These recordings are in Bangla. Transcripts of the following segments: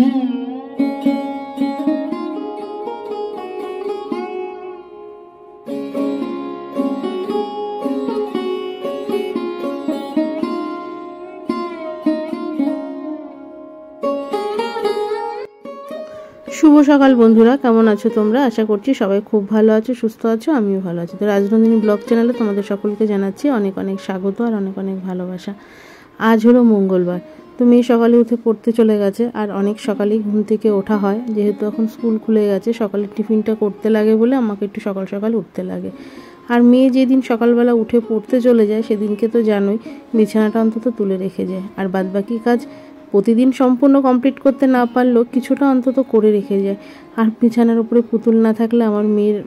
শুভ সকাল বন্ধুরা, কেমন আছো তোমরা? আশা করছি সবাই খুব ভালো আছো, সুস্থ আছো। আমিও ভালো আছি। তো রাজনন্দিনী ব্লগ চ্যানেলে তোমাদের সকলকে জানাচ্ছি অনেক অনেক স্বাগত আর অনেক অনেক ভালোবাসা। আজ হলো মঙ্গলবার। তো মেয়ে সকালে উঠে পড়তে চলে গেছে, আর অনেক সকালেই ঘুম থেকে ওঠা হয়, যেহেতু এখন স্কুল খুলে গেছে। সকালে টিফিনটা করতে লাগে বলে আমাকে একটু সকাল সকাল উঠতে লাগে। আর মেয়ে যেদিন সকালবেলা উঠে পড়তে চলে যায় সেদিনকে তো জানোই, বিছানাটা অন্তত তুলে রেখে যায়। আর বাদবাকি কাজ প্রতিদিন সম্পূর্ণ কমপ্লিট করতে না পারলেও কিছুটা অন্তত করে রেখে যায়। আর বিছানার উপরে পুতুল না থাকলে আমার মেয়ের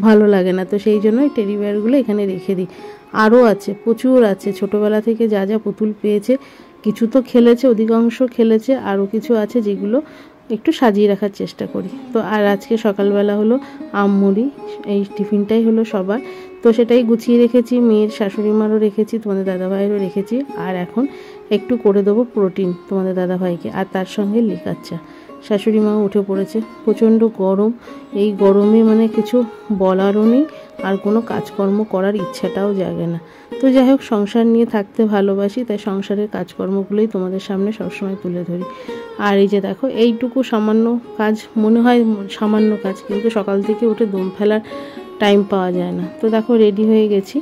ভালো লাগে না। তো সেই জন্যই টেডি বিয়ারগুলো এখানে রেখে দিই। আরও আছে, প্রচুর আছে, ছোটোবেলা থেকে যা যা পুতুল পেয়েছে। কিছু তো খেলেছে, অধিকাংশ খেলেছে, আরও কিছু আছে যেগুলো একটু সাজিয়ে রাখার চেষ্টা করি। তো আর আজকে সকালবেলা হলো আমমুড়ি, এই টিফিনটাই হলো সবার। তো সেটাই গুছিয়ে রেখেছি, মেয়ের শাশুড়ি মারও রেখেছি, তোমাদের দাদাভাইয়েরও রেখেছি। আর এখন একটু করে দেবো প্রোটিন তোমাদের দাদাভাইকে, আর তার সঙ্গে লিকার চা। শাশুড়ি মাও উঠে পড়েছে। প্রচণ্ড গরম, এই গরমে কিছু বলারও নেই, আর কোনো কাজকর্ম করার ইচ্ছাটাও জাগে না। তো যাই হোক, সংসার নিয়ে থাকতে ভালোবাসি, তাই সংসারের কাজকর্মগুলোই তোমাদের সামনে সবসময় তুলে ধরি। আর এই যে দেখো, এইটুকু সামান্য কাজ মনে হয় সামান্য কাজ, কিন্তু সকাল থেকে উঠে দম ফেলার টাইম পাওয়া যায় না। তো দেখো, রেডি হয়ে গেছি।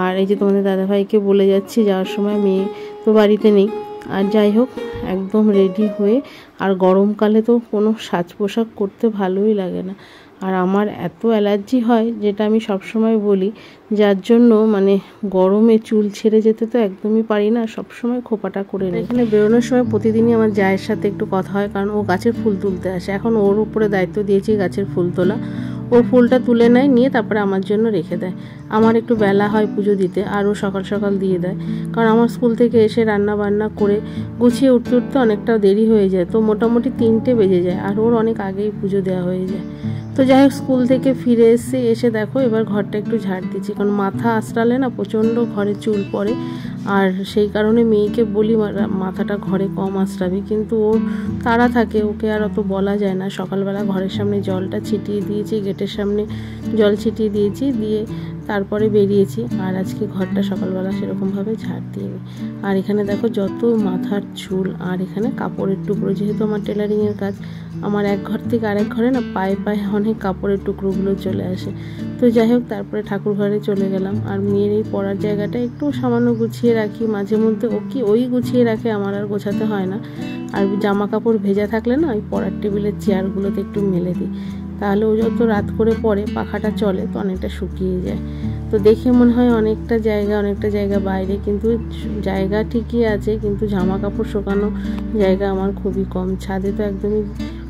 আর এই যে তোমাদের দাদাভাইকে বলে যাচ্ছি যাওয়ার সময়, মেয়ে তো বাড়িতে নেই। আর যাই হোক, একদম রেডি হয়ে, আর গরমকালে তো কোনো সাজ পোশাক করতে ভালোই লাগে না। আর আমার এত অ্যালার্জি হয়, যেটা আমি সবসময় বলি, যার জন্য গরমে চুল ছেড়ে যেতে তো একদমই পারি না, সবসময় খোপাটা করে নিই। এখানে বেরোনোর সময় প্রতিদিনই আমার জায়ের সাথে একটু কথা হয়, কারণ ও গাছের ফুল তুলতে আসে। এখন ওর উপরে দায়িত্ব দিয়েছি গাছের ফুল তোলা। ও ফুলটা তুলে নেয়, নিয়ে তারপরে আমার জন্য রেখে দেয়। আমার একটু বেলা হয় পুজো দিতে, আর ও সকাল সকাল দিয়ে দেয়, কারণ আমার স্কুল থেকে এসে রান্না বান্না করে গুছিয়ে উঠতে উঠতে অনেকটা দেরি হয়ে যায়। তো মোটামুটি 3টে বেজে যায়, আর ওর অনেক আগেই পুজো দেওয়া হয়ে যায়। তো যাই হোক, স্কুল থেকে ফিরে এসে দেখো এবার ঘরটা একটু ঝাড় দিচ্ছি, কারণ মাথা আঁচড়ালে না প্রচণ্ড ঘরে চুল পড়ে। আর সেই কারণে মেয়েকে বলি মাথাটা ঘরে কম আঁচড়াবি, কিন্তু ওর তাড়া থাকে, ওকে আর অত বলা যায় না। সকালবেলা ঘরের সামনে জলটা ছিটিয়ে দিয়েছি, গেটের সামনে জল ছিটিয়ে দিয়েছি, দিয়ে তারপরে বেরিয়েছি। আর আজকে ঘরটা সকালবেলা সেরকমভাবে ঝাড় দিইনি। আর এখানে দেখো যত মাথার চুল, আর এখানে কাপড়ের টুকরো, যেহেতু আমার টেলারিংয়ের কাজ, আমার এক ঘর থেকে আরেক ঘরে না পায়ে পায়ে অনেক কাপড়ের টুকরোগুলো চলে আসে। তো যাই হোক, তারপরে ঠাকুর ঘরে চলে গেলাম। আর মেয়ের এই পড়ার জায়গাটা একটু সামান্য গুছিয়ে রাখি, মাঝে মধ্যে ওই গুছিয়ে রাখে, আমার আর গোছাতে হয় না। আর জামা কাপড় ভেজা থাকলে না ওই পড়ার টেবিলের চেয়ারগুলোতে একটু মেলে দিই, তাহলে ও যত রাত করে পড়ে পাখাটা চলে তো অনেকটা শুকিয়ে যায়। তো দেখে মনে হয় অনেকটা জায়গা বাইরে, কিন্তু জায়গা ঠিকই আছে, কিন্তু জামা কাপড় শুকানো জায়গা আমার খুবই কম। ছাদে তো একদমই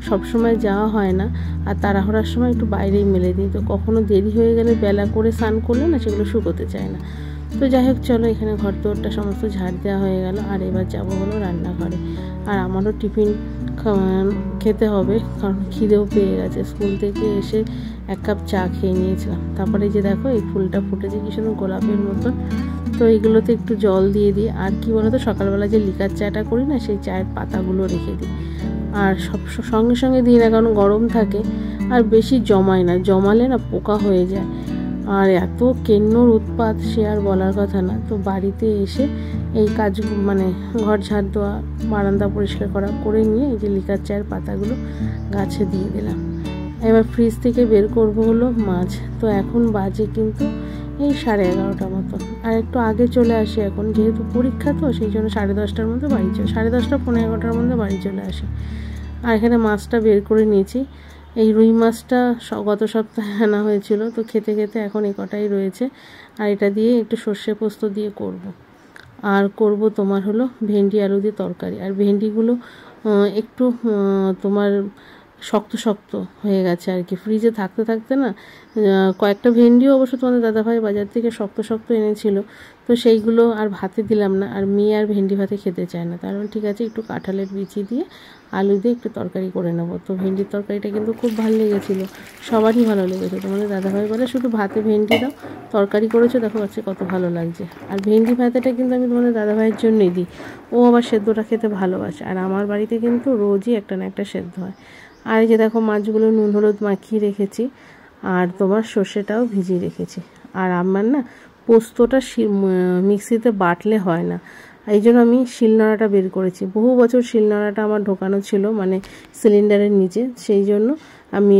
সবসময় যাওয়া হয় না, আর তাড়াহুড়ার সময় একটু বাইরেই মেলে দিই। তো কখনো দেরি হয়ে গেলে, বেলা করে স্নান করলে না সেগুলো শুকোতে চায় না। তো যাই হোক, চলো, এখানে ঘর দোরটা সমস্ত ঝাড় দেওয়া হয়ে গেল। আর এবার যাবো হলো রান্নাঘরে। আর আমারও টিফিন খেতে হবে, কারণ খিদেও পেয়ে গেছে। স্কুল থেকে এসে 1 কাপ চা খেয়ে নিয়েছিলাম। তারপরে যে দেখো, এই ফুলটা ফুটেছে কি সুন্দর গোলাপের মতন। তো এইগুলোতে একটু জল দিয়ে দিই। আর কি বলতো, সকালবেলা যে লিকার চাটা করি না, সেই চায়ের পাতাগুলো রেখে দিই। আর সঙ্গে সঙ্গে দিই না, কারণ গরম থাকে, আর বেশি জমায় না, জমালে না পোকা হয়ে যায়। আর এত কেন্নর উৎপাত, সে আর বলার কথা না। তো বাড়িতে এসে এই কাজ ঘর ঝাড় দেওয়া, বারান্দা পরিষ্কার করে নিয়ে এই যে লিকার চায়ের পাতাগুলো গাছে দিয়ে দিলাম। এবার ফ্রিজ থেকে বের করবো হলো মাছ। তো এখন বাজে কিন্তু এই 11:30 মতন। আর একটু আগে চলে আসি এখন, যেহেতু পরীক্ষা, তো সেই জন্য 10:30টার মধ্যে বাড়ি 10:30, 11:45 মধ্যে বাড়ি চলে আসি। আর এখানে মাছটা বের করে নিয়েছি। এই রুই মাছটা গত সপ্তাহে আনা হয়েছিল, তো খেতে খেতে এখন এই কটাই রয়েছে। আর এটা দিয়ে একটু সর্ষে পোস্ত দিয়ে করব। আর করব তোমার হলো ভেন্ডি আলু দিয়ে তরকারি। আর ভেন্ডিগুলো একটু তোমার শক্ত শক্ত হয়ে গেছে আর কি। ফ্রিজে থাকতে থাকতে না কয়েকটা ভেন্ডিও অবশ্য তোমাদের দাদাভাই বাজার থেকে শক্ত শক্ত এনেছিল, তো সেইগুলো আর ভাতে দিলাম না। আর মেয়ে আর ভেন্ডি ভাতে খেতে চায় না, কারণ ঠিক আছে একটু কাঁঠালের বিচি দিয়ে আলু দিয়ে একটু তরকারি করে নেবো। তো ভেন্ডির তরকারিটা কিন্তু খুব ভালো লেগেছিলো, সবারই ভালো লেগেছে। তোমাদের দাদাভাই বলে শুধু ভাতে ভেন্ডি দাও, তরকারি করেছো দেখো বাচ্চা কত ভালো লাগছে। আর ভেন্ডি ভাতেটা কিন্তু আমি তোমাদের দাদাভাইয়ের জন্যই দিই, ও আবার সেদ্ধটা খেতে ভালোবাসে। আর আমার বাড়িতে কিন্তু রোজই একটা না একটা সেদ্ধ হয়। আর এই যে দেখো মাছগুলো নুন হলুদ মাখিয়ে রেখেছি, আর তোমার সর্ষেটাও ভিজিয়ে রেখেছি। আর আমার না পোস্তটা মিক্সিতে বাটলে হয় না, এই জন্য আমি শিলনোড়াটা বের করেছি। বহু বছর শিলনোড়াটা আমার ঢোকানো ছিল মানে সিলিন্ডারের নিচে, সেই জন্য আমি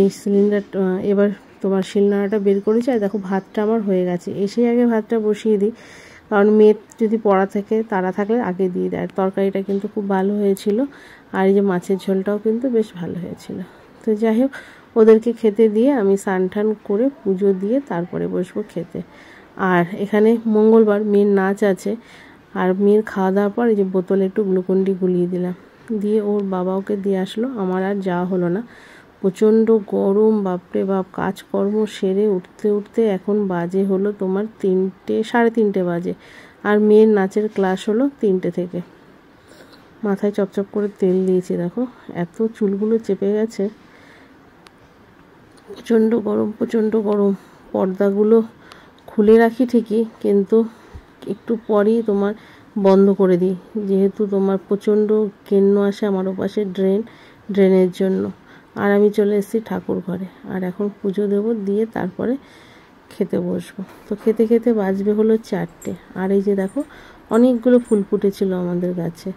এবার তোমার শিলনোড়াটা বের করেছি। আর দেখো ভাতটা আমার হয়ে গেছে, এসেই আগে ভাতটা বসিয়ে দিই, কারণ মেয়ের যদি পড়া থাকে তারা থাকলে আগে দিয়ে দেয়। তরকারিটা কিন্তু খুব ভালো হয়েছিল, আর এই যে মাছের ঝোলটাও কিন্তু বেশ ভালো হয়েছিল। তো যাই হোক ওদেরকে খেতে দিয়ে আমি স্নান টান করে পুজো দিয়ে তারপরে বসবো খেতে। আর এখানে মঙ্গলবার মেয়ের নাচ আছে, আর মেয়ের খাওয়া দাওয়ার পর এই যে বোতলে একটু গ্লুকন্ডি গুলিয়ে দিলাম, দিয়ে ওর বাবা ওকে দিয়ে আসলো। আমার আর যাওয়া হলো না, প্রচণ্ড গরম, বাপরে বাপ। কাজকর্ম সেরে উঠতে উঠতে এখন বাজে হলো তোমার 3টে, 3:30 বাজে। আর মেয়ের নাচের ক্লাস হলো 3টে থেকে। মাথায় চপচপ করে তেল দিয়েছি, দেখো এত চুলগুলো চেপে গেছে, প্রচণ্ড গরম প্রচণ্ড গরম। পর্দাগুলো খুলে রাখি ঠিকই, কিন্তু একটু পরেই তোমার বন্ধ করে দিই, যেহেতু তোমার প্রচণ্ড কেন্ন আসে আমার ওপাশে ড্রেনের জন্য। আর আমি চলে এসেছি ঠাকুর ঘরে, আর এখন পুজো দেবো, দিয়ে তারপরে খেতে বসবো। তো খেতে খেতে বাজবে হলো 4টে। আর এই যে দেখো অনেকগুলো ফুল ফুটেছিল আমাদের গাছে,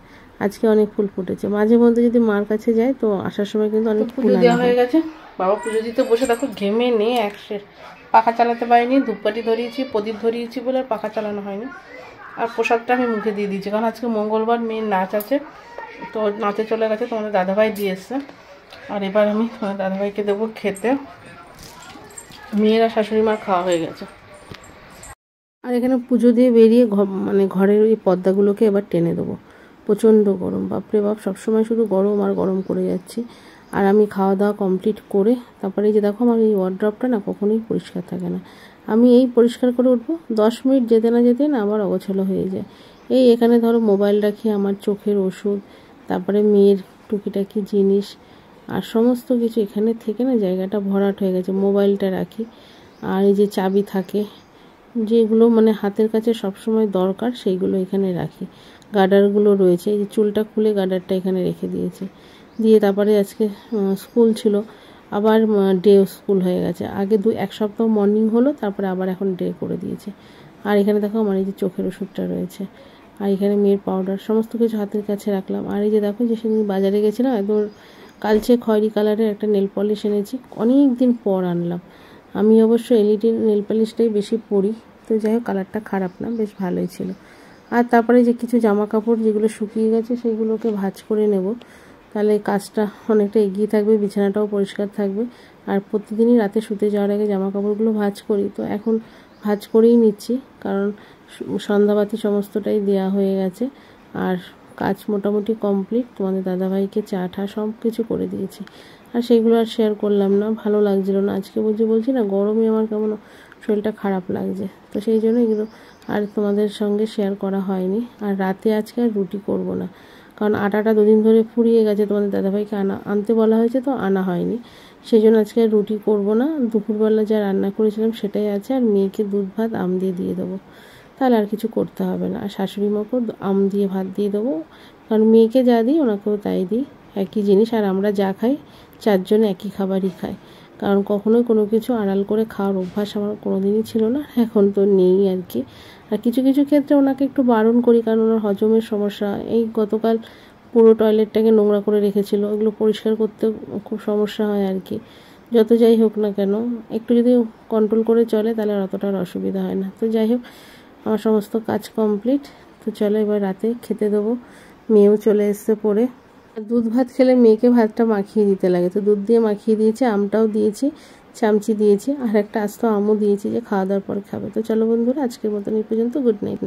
আজকে অনেক ফুল ফুটেছে। মাঝে মধ্যে যদি মার কাছে যায় তো আসার সময় কিন্তু অনেক ফুল দেওয়া হয়ে গেছে। বাবা পুজো দিতে বসে দেখো ঘেমে নেই একশের, পাখা চালাতে পারিনি, ধূপকাঠি ধরিয়েছি, প্রদীপ ধরিয়েছি বলে আর পাখা চালানো হয়নি। আর প্রসাদটা আমি মুখে দিয়ে দিয়েছি, কারণ আজকে মঙ্গলবার মেয়ের নাচ আছে, তো নাচে চলে গেছে, তোমাদের দাদাভাই দিয়ে এসছে। আর এবার আমি তোমাদের দাদাভাইকে দেবো খেতে। মেয়েরা শাশুড়ি মার খাওয়া হয়ে গেছে। আর এখানে পুজো দিয়ে বেরিয়ে মানে ঘরের ওই পর্দাগুলোকে এবার টেনে দেবো। প্রচণ্ড গরম, বাপরে বাপ, সবসময় শুধু গরম আর গরম করে যাচ্ছি। আর আমি খাওয়া দাওয়া কমপ্লিট করে তারপরে যে দেখো আমার এই ওয়ার্ড্রপটা না কখনোই পরিষ্কার থাকে না। আমি এই পরিষ্কার করে উঠবো, 10 মিনিট যেতে না যেতে না আবার অগোছালো হয়ে যায়। এই এখানে ধরো মোবাইল রাখি, আমার চোখের ওষুধ, তারপরে মেয়ের টুকিটাকি জিনিস আর সমস্ত কিছু এখানে থেকে না জায়গাটা ভরাট হয়ে গেছে। মোবাইলটা রাখি, আর এই যে চাবি থাকে যেগুলো মানে হাতের কাছে সবসময় দরকার সেইগুলো এখানে রাখি। গার্ডারগুলো রয়েছে, এই যে চুলটা খুলে গার্ডারটা এখানে রেখে দিয়েছি। দিয়ে তারপরে আজকে স্কুল ছিল, আবার ডে স্কুল হয়ে গেছে। আগে এক সপ্তাহ মর্নিং হলো, তারপরে আবার এখন ডে করে দিয়েছে। আর এখানে দেখো আমার এই যে চোখের ওষুধটা রয়েছে, আর এখানে মেয়ের পাউডার, সমস্ত কিছু হাতের কাছে রাখলাম। আর এই যে দেখো যে সেদিন বাজারে গেছিলাম, একদম কালচে খয়েরি কালারের একটা নেল পলিশ এনেছি, অনেক দিন পর আনলাম। আমি অবশ্য এলইডি নেল পলিশটাই বেশি পরি, তো যাই হোক কালারটা খারাপ না, বেশ ভালোই ছিল। আর তারপরে যে কিছু জামা কাপড় যেগুলো শুকিয়ে গেছে সেগুলোকে ভাঁজ করে নেব, তাহলে কাজটা অনেকটা এগিয়ে থাকবে, বিছানাটাও পরিষ্কার থাকবে। আর প্রতিদিনই রাতে শুতে যাওয়ার আগে জামা কাপড়গুলো ভাঁজ করি, তো এখন ভাঁজ করেই নিচ্ছি, কারণ সন্ধ্যাবাতি সমস্তটাই দেওয়া হয়ে গেছে। আর কাজ মোটামুটি কমপ্লিট, তোমাদের দাদাভাইকে চা ঠা সব কিছু করে দিয়েছি। আর সেইগুলো আর শেয়ার করলাম না, ভালো লাগছিল না আজকে। বলছি না গরমে আমার কেমন শরীরটা খারাপ লাগছে, তো সেই জন্য এগুলো আর তোমাদের সঙ্গে শেয়ার করা হয়নি। আর রাতে আজকে আর রুটি করব না, কারণ আটাটা দুদিন ধরে ফুরিয়ে গেছে, তোমাদের দাদাভাইকে আনতে বলা হয়েছে তো আনা হয়নি, সেই জন্য আজকে আর রুটি করব না। দুপুরবেলা যা রান্না করেছিলাম সেটাই আছে, আর মেয়েকে দুধ ভাত আম দিয়ে দেবো, তাহলে আর কিছু করতে হবে না। আর শাশুড়ি মাকেও আম দিয়ে ভাত দিয়ে দেবো, কারণ মেয়েকে যা দিই ওনাকেও তাই দিই, একই জিনিস। আর আমরা যা খাই 4 জনে একই খাবারই খাই, কারণ কখনোই কোনো কিছু আড়াল করে খাওয়ার অভ্যাস আমার কোনোদিনই ছিল না, এখন তো নেই আর কি। আর কিছু কিছু ক্ষেত্রে ওনাকে একটু বারণ করি, কারণ ওনার হজমের সমস্যা। এই গতকাল পুরো টয়লেটটাকে নোংরা করে রেখেছিল, ওগুলো পরিষ্কার করতে খুব সমস্যা হয় আর কি। যত যাই হোক না কেন একটু যদি কন্ট্রোল করে চলে তাহলে আর অতটা অসুবিধা হয় না। তো যাই হোক আমার সমস্ত কাজ কমপ্লিট, তো চলো এবার রাতে খেতে দেবো। মেয়েও চলে এসছে পড়ে। দুধ ভাত খেলে মেয়েকে ভাতটা মাখিয়ে দিতে লাগে, তো দুধ দিয়ে মাখিয়ে দিয়েছি, আমটাও দিয়েছি, চামচি দিয়েছি, আর একটা আস্ত আমও দিয়েছি যে খাওয়া দাওয়ার পর খাবে। তো চলো বন্ধুরা আজকের মতন এই পর্যন্ত, গুড নাইট।